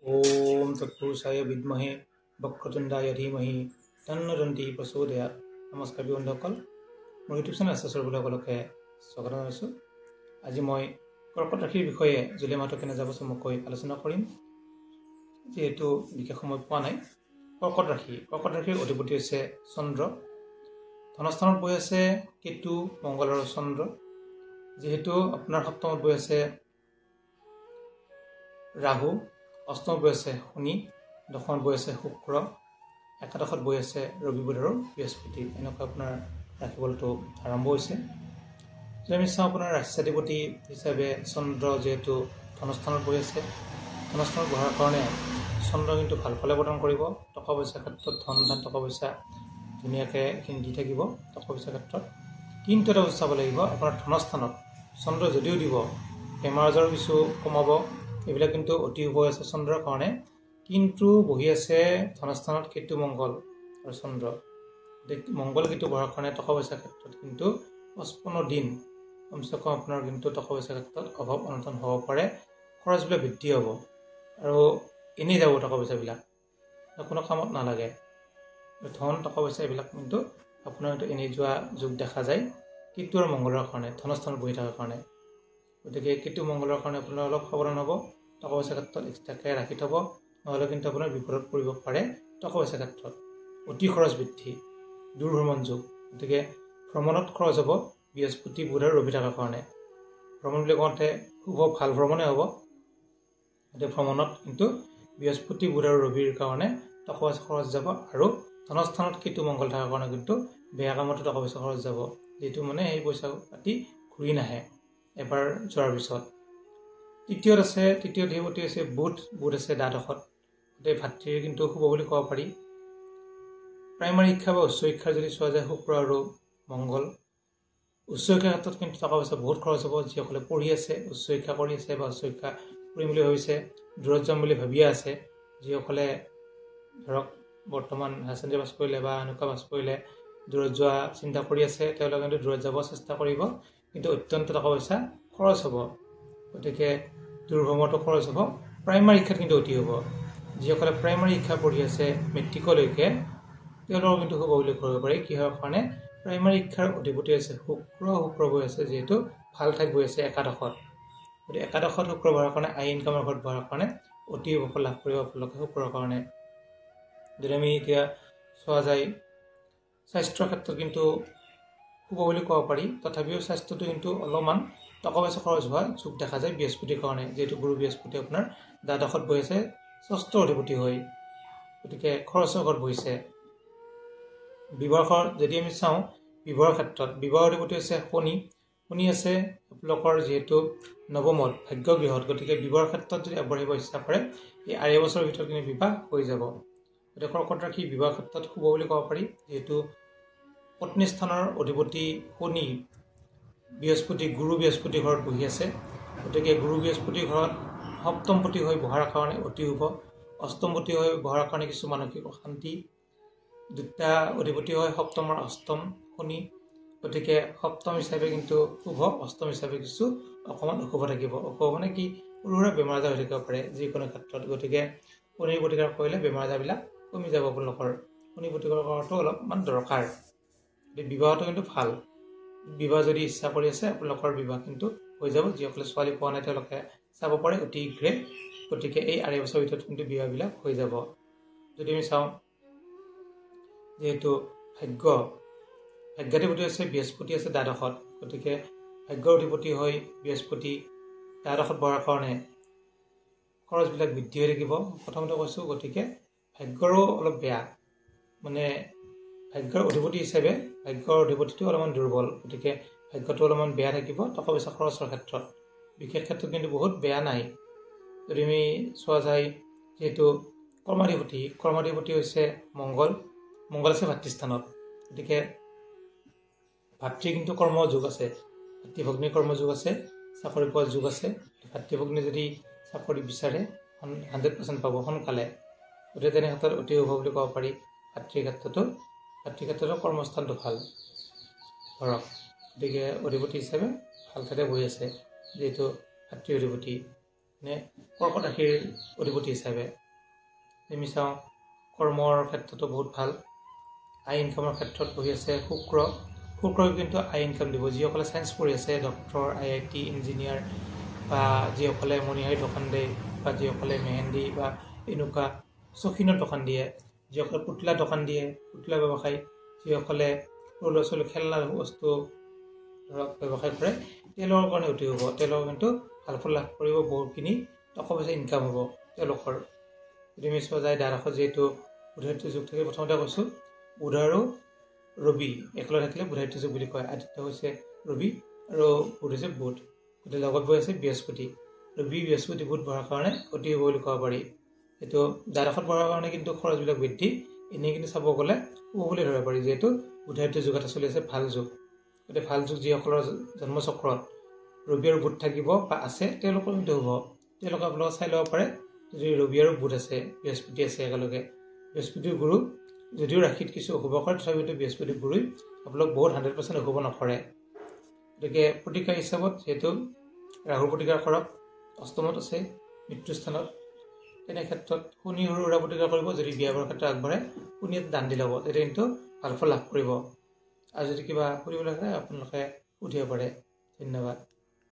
ओम तत्पुरुषाय विद्महे वक्रतुंडाय धीमहि तन्नो दन्ति प्रचोदयात्। नमस्कार बন্ধুসকল, মোৰ ইউটিউব চেনেল এছএছৰ সকলোকে স্বাগত জনাইছোঁ। আজি মই কৰ্কট ৰাশিৰ বিষয়ে জুলাই মাহটো কেনে যাব চমুকৈ আলোচনা কৰিম। যেহেতু বিশেষ সময় পোৱা নাই। কৰ্কট ৰাশিৰ অধিপতি হৈছে চন্দ্ৰ। ধনস্থানত বহি আছে কেতু, মংগল আৰু চন্দ্ৰ। যেহেতু আপোনাৰ সপ্তমত বহি আছে ৰাহু, অষ্টমত বহি আছে শনি, দশমত বহি আছে শুক্ৰ, একাদশত বহি আছে ৰবি, বুধ আৰু বৃহস্পতি। এনেকুৱা আপোনাৰ ৰাশিফলটো আৰম্ভ হৈছে। যদি আমি চাওঁ আপোনাৰ ৰাশিপতি হিচাপে চন্দ্ৰ যিহেতু ধনস্থানত বহি আছে, ধনস্থানত বহাৰ কাৰণে চন্দ্ৰ কিন্তু ভাল ফলে প্ৰদান কৰিব। টকা পইচাৰ ক্ষেত্ৰত ধন টকা পইচা ধুনীয়াকৈ এইখিনি দি থাকিব টকা পইচাৰ ক্ষেত্ৰত। কিন্তু এটা বস্তু চাব লাগিব, আপোনাৰ ধনস্থানত চন্দ্ৰ যদিও দিব, বেমাৰ আজাৰ কিছু কমাব, এইবিলাক কিন্তু অতি শুভ আছে চন্দ্ৰৰ কাৰণে। কিন্তু বহি আছে ধনস্থানত কেতু, মংগল আৰু চন্দ্ৰ। মংগল কেতু বহাৰ কাৰণে টকা পইচাৰ ক্ষেত্ৰত কিন্তু 55 দিন কমচে কম আপোনাৰ কিন্তু টকা পইচাৰ ক্ষেত্ৰত অভাৱ অনটন হ'ব পাৰে। খৰচবিলাক বৃদ্ধি হ'ব আৰু এনেই যাব টকা পইচাবিলাক, কোনো কামত নালাগে। ধন টকা পইচা এইবিলাক কিন্তু আপোনাৰ এনেই যোৱা যোগ দেখা যায় কেতু আৰু মংগলৰ কাৰণে, ধনস্থানত বহি থকাৰ কাৰণে। গতিকে কেতু মংগলৰ কাৰণে আপোনাৰ অলপ সাৱধান হ'ব, টকা পইচাৰ ক্ষেত্ৰত এক্সট্ৰাকৈ ৰাখি থ'ব, নহ'লে কিন্তু আপোনাৰ বিপদত পৰিব পাৰে টকা পইচাৰ ক্ষেত্ৰত। অতি খৰচ বৃদ্ধি, দূৰ ভ্ৰমণ যোগ। গতিকে ভ্ৰমণত খৰচ হ'ব বৃহস্পতি, বুধ আৰু ৰবি থকাৰ কাৰণে। ভ্ৰমণ বুলি কওঁতে শুভ ভাল ভ্ৰমণে হ'ব। গতিকে ভ্ৰমণত কিন্তু বৃহস্পতি, বুধ আৰু ৰবিৰ কাৰণে টকা পইচা খৰচ যাব। আৰু ধনস্থানত কেতু মংগল থকাৰ কাৰণে কিন্তু বেয়া কামতো টকা পইচা খৰচ যাব, যিটো মানে সেই পইচা পাতি ঘূৰি নাহে এবাৰ যোৱাৰ পিছত। তৃতীয় অধিপতি হৈছে বুধ আছে দ্বাদশত। গতিকে ভাতৃৰ কিন্তু শুভ বুলি ক'ব পাৰি। প্ৰাইমাৰী শিক্ষা বা উচ্চ শিক্ষাৰ যদি চোৱা যায় শুক্ৰ আৰু মংগল, উচ্চ শিক্ষাৰ ক্ষেত্ৰত কিন্তু টকা পইচা বহুত খৰচ হ'ব। যিসকলে পঢ়ি আছে, উচ্চ শিক্ষা কৰি আছে বা উচ্চ শিক্ষা কৰিম বুলি ভাবিছে, দূৰত যাম বুলি ভাবিয়ে আছে, যিসকলে ধৰক বৰ্তমান হায়াৰ ছেকেণ্ডেৰী পাছ কৰিলে বা এনেকুৱা পাছ কৰিলে দূৰত যোৱা চিন্তা কৰি আছে, তেওঁলোকে কিন্তু দূৰত যাব চেষ্টা কৰিব, কিন্তু অত্যন্ত টকা পইচা খৰচ হ'ব। গতিকে দূৰ ভ্ৰমণতো খৰচ হ'ব। প্ৰাইমাৰী শিক্ষাত কিন্তু অতি হ'ব। যিসকলে প্ৰাইমাৰী শিক্ষা পঢ়ি আছে মেট্ৰিকলৈকে, তেওঁলোকৰ কিন্তু শুভ বুলি কৰিব পাৰি। কিহৰ কাৰণে? প্ৰাইমাৰী শিক্ষাৰ অধিপতি আছে শুক্ৰ বহি আছে, যিহেতু ভাল ঠাইত বহি আছে একাদশত। গতিকে একাদশত শুক্ৰ বহাৰ কাৰণে আই ইনকামৰ ঘৰত বহাৰ কাৰণে অতি শুভ ফল লাভ কৰিব আপোনালোকে শুক্ৰৰ কাৰণে। যদি আমি এতিয়া চোৱা যায় স্বাস্থ্যৰ ক্ষেত্ৰত কিন্তু শুভ বুলি ক'ব পাৰি। তথাপিও স্বাস্থ্যটো কিন্তু অলপমান টকা পইচা খৰচ হোৱা যোগ দেখা যায় বৃহস্পতিৰ কাৰণে, যিহেতু গুৰু বৃহস্পতি আপোনাৰ দ্বাদশত বহি আছে ষষ্ঠ অধিপতি হৈ। গতিকে খৰচৰ ঘৰত বহিছে। বিবাহৰ যদি আমি চাওঁ, বিবাহৰ ক্ষেত্ৰত বিবাহৰ অধিপতি হৈছে শনি আছে আপোনালোকৰ যিহেতু নৱমত ভাগ্য গৃহত। গতিকে বিবাহৰ ক্ষেত্ৰত যদি আগবাঢ়িব ইচ্ছা কৰে, এই 2.5 বছৰৰ ভিতৰত কিন্তু বিবাহ হৈ যাব। গতিকে কৰ্কট ৰাশি বিবাহৰ ক্ষেত্ৰত শুভ বুলি ক'ব পাৰি। যিহেতু পত্নী স্থানৰ অধিপতি শনি, গুৰু বৃহস্পতি ঘৰত বহি আছে। গতিকে গুৰু বৃহস্পতি ঘৰত সপ্তমপতি হৈ বহাৰ কাৰণে অতি শুভ। অষ্টমপতি হৈ বহাৰ কাৰণে কিছু মানসিক অশান্তি। দুটা অধিপতি হয় সপ্তম আৰু অষ্টম শনি। গতিকে সপ্তম হিচাপে কিন্তু শুভ, অষ্টম হিচাপে কিছু অকণমান অশুভ থাকিব। অশুভ মানে কি? সৰু সুৰা বেমাৰ আজাৰ হৈ থাকিব পাৰে যিকোনো ক্ষেত্ৰত। গতিকে শনিৰ প্ৰতিকাৰ কৰিলে বেমাৰ আজাৰবিলাক কমি যাব আপোনালোকৰ। শনিৰ প্ৰতিকাৰ কৰাটো অলপমান দৰকাৰ। বিবাহটো কিন্তু ভাল। বিবাহ যদি ইচ্ছা কৰি আছে আপোনালোকৰ বিবাহ কিন্তু হৈ যাব। যিসকলে ছোৱালী পোৱা নাই তেওঁলোকে চাব পাৰে অতি শীঘ্ৰে। গতিকে এই 2.5 বছৰৰ ভিতৰত কিন্তু বিবাহবিলাক হৈ যাব। যদি আমি চাওঁ যিহেতু ভাগ্যাধিপতি হৈছে বৃহস্পতি আছে দ্বাদশত। গতিকে ভাগ্যৰ অধিপতি হৈ বৃহস্পতি দ্বাদশত বহাৰ কাৰণে খৰচবিলাক বৃদ্ধি হৈ থাকিব, প্ৰথমতে কৈছোঁ। গতিকে ভাগ্যৰো অলপ বেয়া, মানে ভাগ্যৰ অধিপতি হিচাপে ভাগ্যৰ অধিপতিটো অলপমান দুৰ্বল। গতিকে ভাগ্যটো অলপমান বেয়া থাকিব টকা পইচা খৰচৰ ক্ষেত্ৰত। বিশেষ ক্ষেত্ৰত কিন্তু বহুত বেয়া নাই। যদি আমি চোৱা যায় যিহেতু কৰ্মাধিপতি হৈছে মংগল আছে ভাতৃস্থানত। গতিকে ভাতৃ কিন্তু কৰ্মযোগ আছে, ভাতৃভগ্নীৰ কৰ্মযোগ আছে, চাকৰি পোৱাৰ যোগ আছে। ভাতৃভগ্নী যদি চাকৰি বিচাৰে 100% পাব সোনকালে। গতিকে তেনে ক্ষেত্ৰত অতি শুভ বুলি ক'ব পাৰি। ভাতৃৰ ক্ষেত্ৰতো কৰ্মস্থানটো ভাল ধৰক। গতিকে অধিপতি হিচাপে ভাল ঠাইতে বহি আছে, যিহেতু ভাতৃ অধিপতি মানে কৰ্কট ৰাশিৰ অধিপতি হিচাপে আমি চাওঁ কৰ্মৰ ক্ষেত্ৰতো বহুত ভাল। আই ইনকামৰ ক্ষেত্ৰত বহি আছে শুক্ৰই কিন্তু আই ইনকাম দিব। যিসকলে চায়েন্স পঢ়ি আছে, ডক্টৰ, IIT, ইঞ্জিনিয়াৰ বা যিসকলে মণিহাৰী দোকান দিয়ে বা যিসকলে মেহেন্দি বা এনেকুৱা চখিনৰ দোকান দিয়ে, যিসকলে পুতলা দোকান দিয়ে, পুতলা ব্যৱসায়, যিসকলে সৰু ল'ৰা ছোৱালী খেলনা বস্তু ধৰক ব্যৱসায় কৰে, তেওঁলোকৰ কাৰণে অতি হ'ব। তেওঁলোকে কিন্তু ভাল ফল লাভ কৰিব, বহুতখিনি টকা পইচা ইনকাম হ'ব তেওঁলোকৰ। যদি আমি চোৱা যায় দ্বাদশত যিহেতু বুধাদিত্য যুগ থাকে, প্ৰথমতে কৈছোঁ বুধ আৰু ৰবি একেলগে থাকিলে বুধাদিত্য যুগ বুলি কয়। আদিত্য হৈছে ৰবি আৰু বুধ হৈছে বুধ, গতিকে লগত বহি আছে বৃহস্পতি। ৰবি বৃহস্পতি বুধ বহাৰ কাৰণে অতি হ'ব বুলি ক'ব পাৰি। এইটো দ্বাদশত বহাৰ কাৰণে কিন্তু খৰচবিলাক বৃদ্ধি, এনেই কিন্তু চাব গ'লে শুভ বুলি ধৰিব পাৰি, যিহেতু বুধাদিত্য যুগ এটা চলি আছে, ভাল যুগ। গতিকে ভাল যুগ যিসকলৰ জন্মচক্ৰত ৰবি আৰু বুধ থাকিব বা আছে, তেওঁলোকৰ কিন্তু হ'ব। তেওঁলোকে আপোনালোকে চাই ল'ব পাৰে, যদি ৰবি আৰু বুধ আছে, বৃহস্পতি আছে একেলগে, বৃহস্পতিৰ গুৰু যদিও ৰাশিত কিছু অশুভ কৰে, তথাপিতো বৃহস্পতিৰ গুৰুই আপোনালোক বহুত 100% অশুভ নকৰে। গতিকে প্ৰতিকাৰ হিচাপত যিহেতু ৰাহুৰ প্ৰতিকাৰ কৰক, অষ্টমত আছে মৃত্যুস্থানত, তেনে ক্ষেত্ৰত শনি সৰু সুৰা প্ৰতিকাৰ কৰিব। যদি বিয়া বাৰৰ ক্ষেত্ৰত আগবাঢ়ে, শনিয়ে দান দি ল'ব, তেতিয়া কিন্তু ভাল ফল লাভ কৰিব। আৰু যদি কিবা সুধিবলৈ থাকে আপোনালোকে সুধিব পাৰে। ধন্যবাদ।